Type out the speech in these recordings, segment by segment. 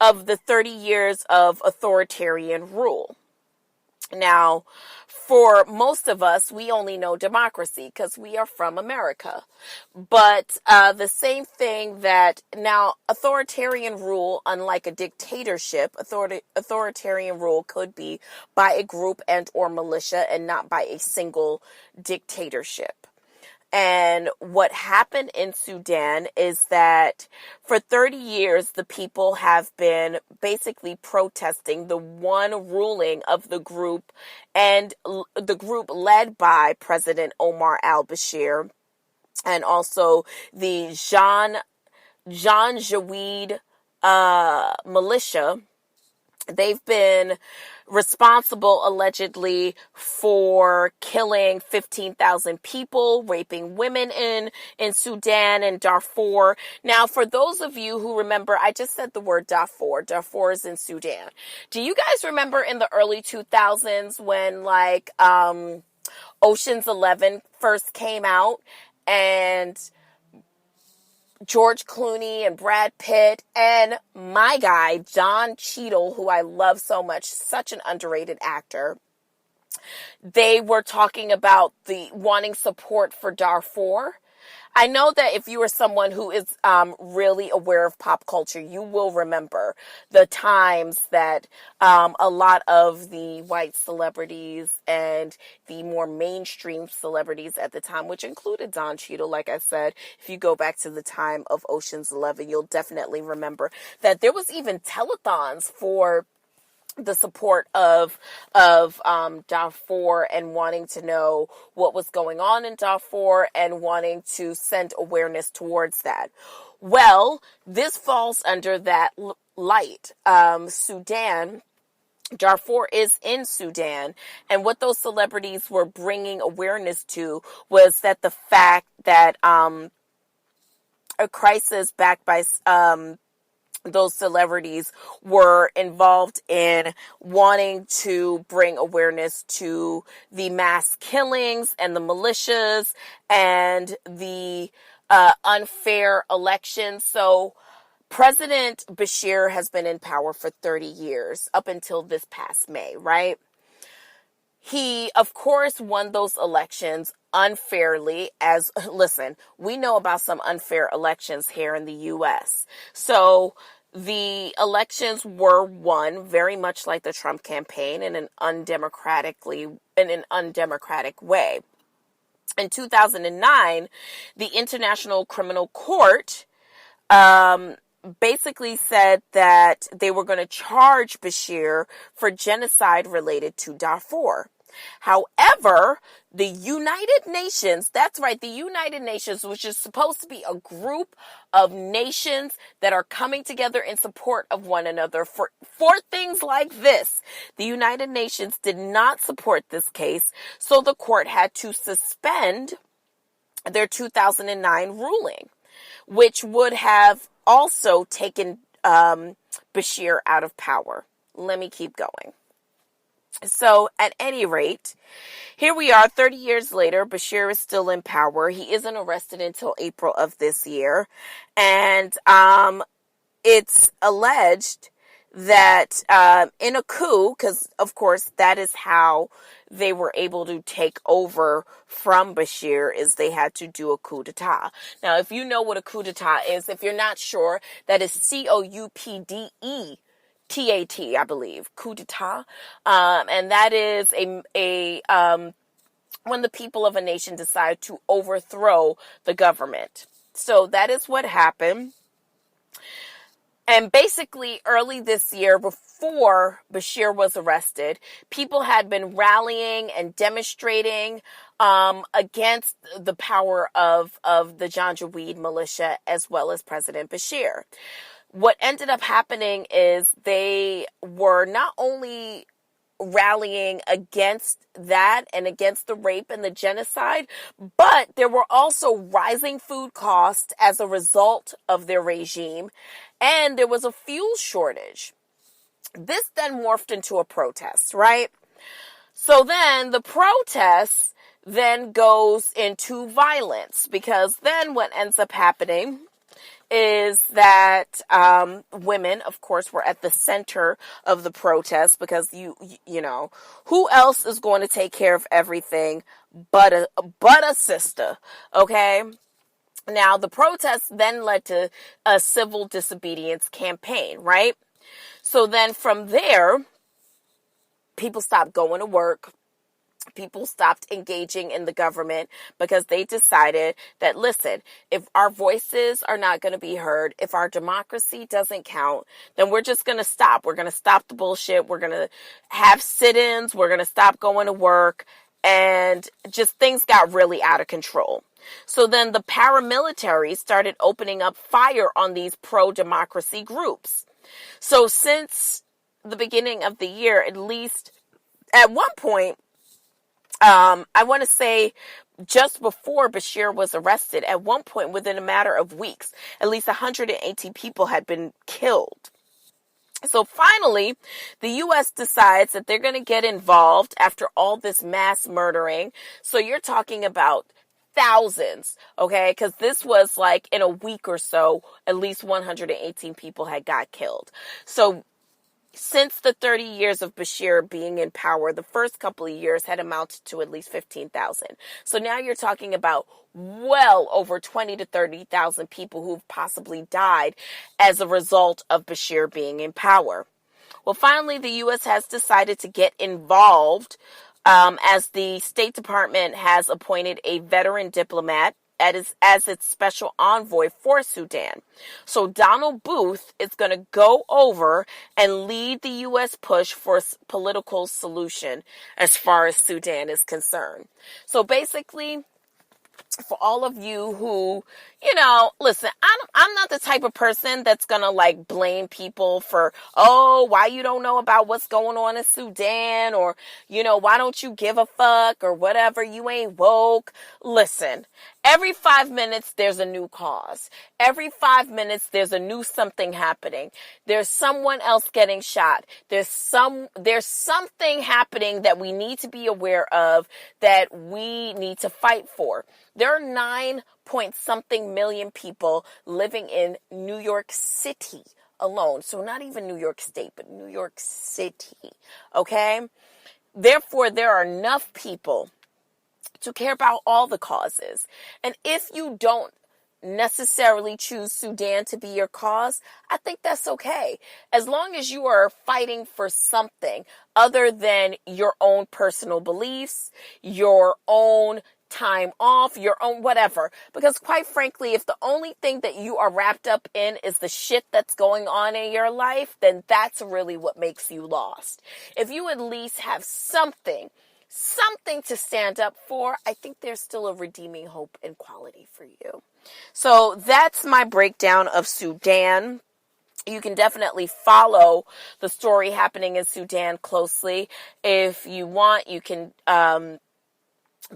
of the 30 years of authoritarian rule. Now, for most of us, we only know democracy because we are from America. But the same thing that now authoritarian rule, unlike a dictatorship, authoritarian rule could be by a group and or militia and not by a single dictatorship. And what happened in Sudan is that for 30 years, the people have been basically protesting the one ruling of the group, and the group led by President Omar al-Bashir and also the Janjaweed militia. They've been responsible, allegedly, for killing 15,000 people, raping women in Sudan and Darfur. Now, for those of you who remember, I just said the word Darfur. Darfur is in Sudan. Do you guys remember in the early 2000s when, like, Ocean's 11 first came out and George Clooney and Brad Pitt and my guy, Don Cheadle, who I love so much, such an underrated actor, they were talking about the wanting support for Darfur. I know that if you are someone who is really aware of pop culture, you will remember the times that a lot of the white celebrities and the more mainstream celebrities at the time, which included Don Cheadle, like I said, if you go back to the time of Ocean's 11, you'll definitely remember that there was even telethons for the support of Darfur and wanting to know what was going on in Darfur and wanting to send awareness towards that. Well, this falls under that light. Sudan, Darfur is in Sudan, and what those celebrities were bringing awareness to was that the fact that a crisis backed by those celebrities were involved in wanting to bring awareness to the mass killings and the militias and the unfair elections. So President Bashir has been in power for 30 years, up until this past May, right? He, of course, won those elections unfairly. Listen, we know about some unfair elections here in the U.S. So the elections were won very much like the Trump campaign in an undemocratic way. In 2009, the International Criminal Court basically said that they were going to charge Bashir for genocide related to Darfur. However, the United Nations, that's right, the United Nations, which is supposed to be a group of nations that are coming together in support of one another for things like this. The United Nations did not support this case, so the court had to suspend their 2009 ruling, which would have also taken Bashir out of power. Let me keep going. So, at any rate, here we are 30 years later. Bashir is still in power. He isn't arrested until April of this year. And it's alleged that in a coup, because, of course, that is how they were able to take over from Bashir, is they had to do a coup d'etat. Now, if you know what a coup d'etat is, if you're not sure, that is COUPDE. TAT, I believe, coup d'etat, and that is when the people of a nation decide to overthrow the government. So that is what happened. And basically, early this year, before Bashir was arrested, people had been rallying and demonstrating against the power of the Janjaweed militia as well as President Bashir. What ended up happening is they were not only rallying against that and against the rape and the genocide, but there were also rising food costs as a result of their regime, and there was a fuel shortage. This then morphed into a protest, right? So then the protest then goes into violence, because then what ends up happening is that women, of course, were at the center of the protest because you know, who else is going to take care of everything but a sister, okay? Now, the protests then led to a civil disobedience campaign, right? So then from there, people stopped going to work. People stopped engaging in the government because they decided that, listen, if our voices are not going to be heard, if our democracy doesn't count, then we're just going to stop. We're going to stop the bullshit. We're going to have sit-ins. We're going to stop going to work. And just things got really out of control. So then the paramilitary started opening up fire on these pro-democracy groups. So since the beginning of the year, at least at one point, I want to say just before Bashir was arrested, at one point within a matter of weeks, at least 180 people had been killed. So finally, the U.S. decides that they're going to get involved after all this mass murdering. So you're talking about thousands, okay? Because this was like in a week or so, at least 118 people had got killed. So since the 30 years of Bashir being in power, the first couple of years had amounted to at least 15,000. So now you're talking about well over 20 to 30,000 people who've possibly died as a result of Bashir being in power. Well, finally, the U.S. has decided to get involved as the State Department has appointed a veteran diplomat as its special envoy for Sudan. So Donald Booth is going to go over and lead the U.S. push for a political solution as far as Sudan is concerned. So basically, for all of you who, you know, listen, I'm not the type of person that's going to like blame people for, oh, why you don't know about what's going on in Sudan, or, you know, why don't you give a fuck or whatever, you ain't woke. Listen, every 5 minutes there's a new cause. Every 5 minutes there's a new something happening. There's someone else getting shot. There's something happening that we need to be aware of, that we need to fight for. There are 9-point-something million people living in New York City alone. So not even New York State, but New York City. Okay? Therefore, there are enough people to care about all the causes. And if you don't necessarily choose Sudan to be your cause, I think that's okay. As long as you are fighting for something other than your own personal beliefs, your own time off, your own whatever. Because quite frankly, if the only thing that you are wrapped up in is the shit that's going on in your life, then that's really what makes you lost. If you at least have something to stand up for, I think there's still a redeeming hope and quality for you. So that's my breakdown of Sudan. You can definitely follow the story happening in Sudan closely. If you want, you can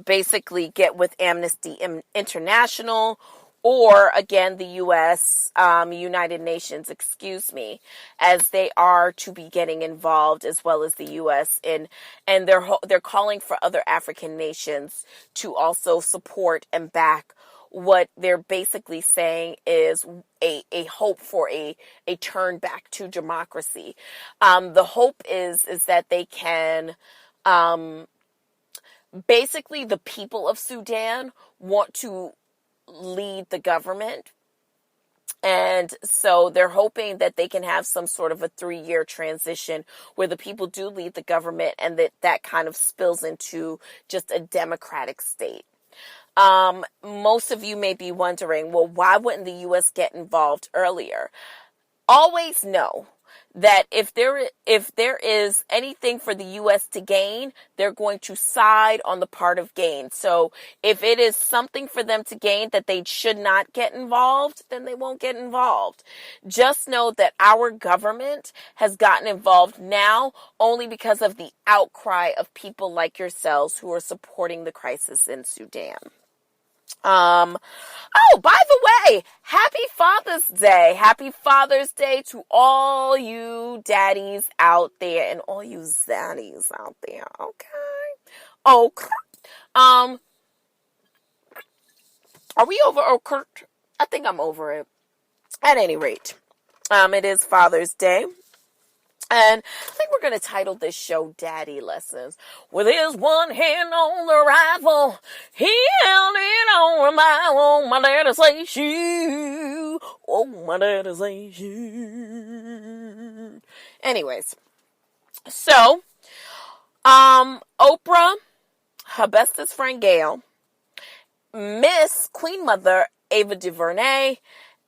basically get with Amnesty International, or again the U.S. United Nations, as they are to be getting involved, as well as the U.S. and they're calling for other African nations to also support and back what they're basically saying is a hope for a turn back to democracy. The hope is that they can basically, the people of Sudan want to lead the government. And so they're hoping that they can have some sort of a 3-year transition where the people do lead the government, and that kind of spills into just a democratic state. Most of you may be wondering, well, why wouldn't the U.S. get involved earlier? Always know that if there is anything for the U.S. to gain, they're going to side on the part of gain. So if it is something for them to gain that they should not get involved, then they won't get involved. Just know that our government has gotten involved now only because of the outcry of people like yourselves who are supporting the crisis in Sudan. Oh, by the way, happy Father's Day. Happy Father's Day to all you daddies out there and all you zaddies out there. Okay. Are we over Kurt? I think I'm over it. At any rate, it is Father's Day. And I think we're going to title this show Daddy Lessons. With his one hand on the rifle, he held it on my daddy say shoot. Oh, my daddy say shoot. Anyways, so, Oprah, her bestest friend Gail, Miss Queen Mother Ava DuVernay,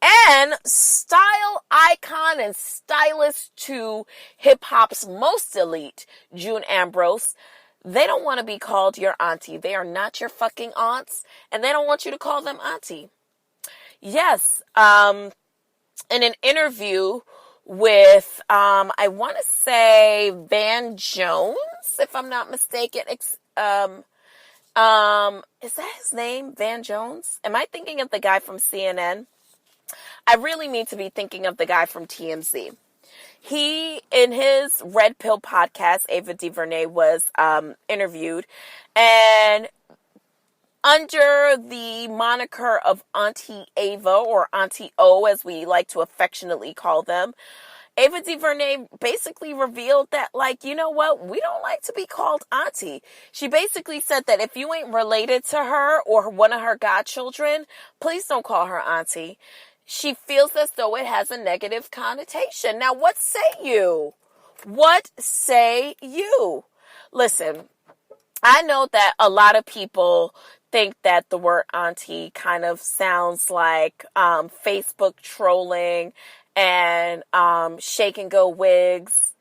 and style icon and stylist to hip-hop's most elite, June Ambrose, they don't want to be called your auntie. They are not your fucking aunts, and they don't want you to call them auntie. Yes, in an interview with, I want to say Van Jones, if I'm not mistaken. Is that his name, Van Jones? Am I thinking of the guy from CNN? I really mean to be thinking of the guy from TMZ. He, in his Red Pill podcast, Ava DuVernay was interviewed, and under the moniker of Auntie Ava, or Auntie O, as we like to affectionately call them, Ava DuVernay basically revealed that, like, you know what? We don't like to be called auntie. She basically said that if you ain't related to her or one of her godchildren, please don't call her auntie. She feels as though it has a negative connotation. Now, what say you? What say you? Listen, I know that a lot of people think that the word auntie kind of sounds like Facebook trolling and shake and go wigs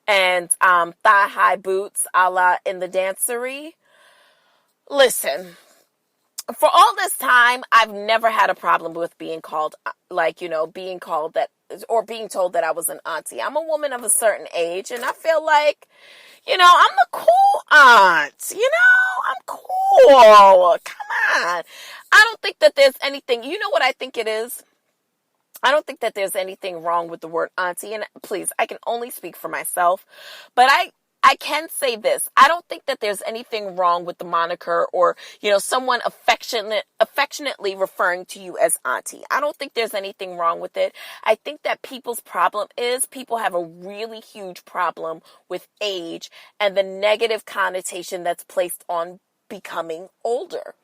and thigh-high boots a la In the Dancery. Listen, for all this time, I've never had a problem with being called, being called that, or being told that I was an auntie. I'm a woman of a certain age, and I feel like, I'm the cool aunt. I'm cool. Come on. I don't think that there's anything, you know what I think it is? I don't think that there's anything wrong with the word auntie, and please, I can only speak for myself, but I can say this. I don't think that there's anything wrong with the moniker or, someone affectionately referring to you as auntie. I don't think there's anything wrong with it. I think that people's problem is people have a really huge problem with age and the negative connotation that's placed on becoming older.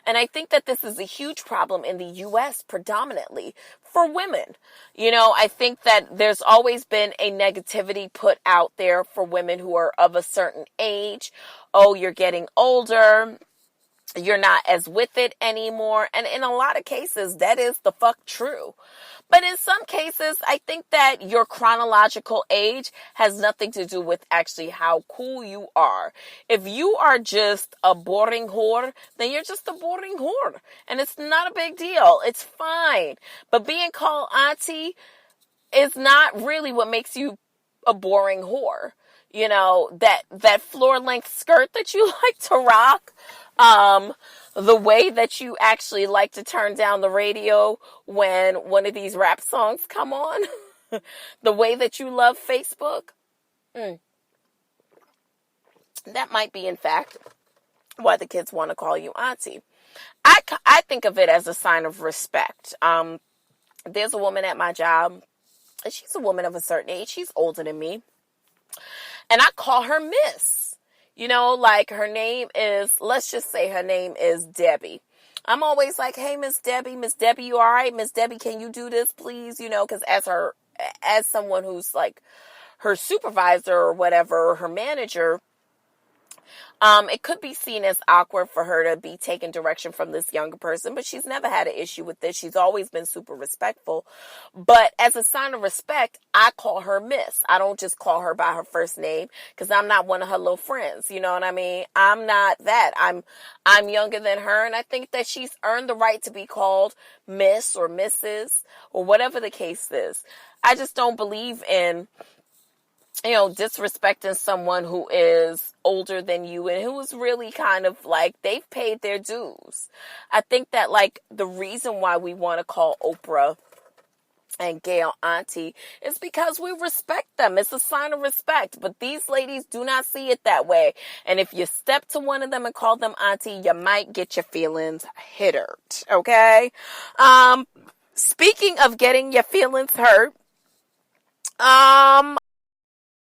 And I think that this is a huge problem in the U.S. predominantly for women. I think that there's always been a negativity put out there for women who are of a certain age. Oh, you're getting older. You're not as with it anymore. And in a lot of cases, that is the fuck true. But in some cases, I think that your chronological age has nothing to do with actually how cool you are. If you are just a boring whore, then you're just a boring whore. And it's not a big deal. It's fine. But being called auntie is not really what makes you a boring whore. That floor-length skirt that you like to rock, the way that you actually like to turn down the radio when one of these rap songs come on, the way that you love Facebook, that might be, in fact, why the kids want to call you auntie. I think of it as a sign of respect. There's a woman at my job, and she's a woman of a certain age. She's older than me. And I call her Miss. Her name is, let's just say her name is Debbie. I'm always like, hey, Miss Debbie, you all right? Miss Debbie, can you do this, please? Because as someone who's like her supervisor or whatever, or her manager, it could be seen as awkward for her to be taking direction from this younger person, but she's never had an issue with this. She's always been super respectful. But as a sign of respect, I call her Miss. I don't just call her by her first name because I'm not one of her little friends. You know what I mean? I'm not that. I'm younger than her, and I think that she's earned the right to be called Miss or Mrs. or whatever the case is. I just don't believe in disrespecting someone who is older than you and who is really kind of like, they've paid their dues. I think that, like, the reason why we want to call Oprah and Gail auntie is because we respect them. It's a sign of respect. But these ladies do not see it that way. And if you step to one of them and call them auntie, you might get your feelings hurt. Okay? speaking of getting your feelings hurt,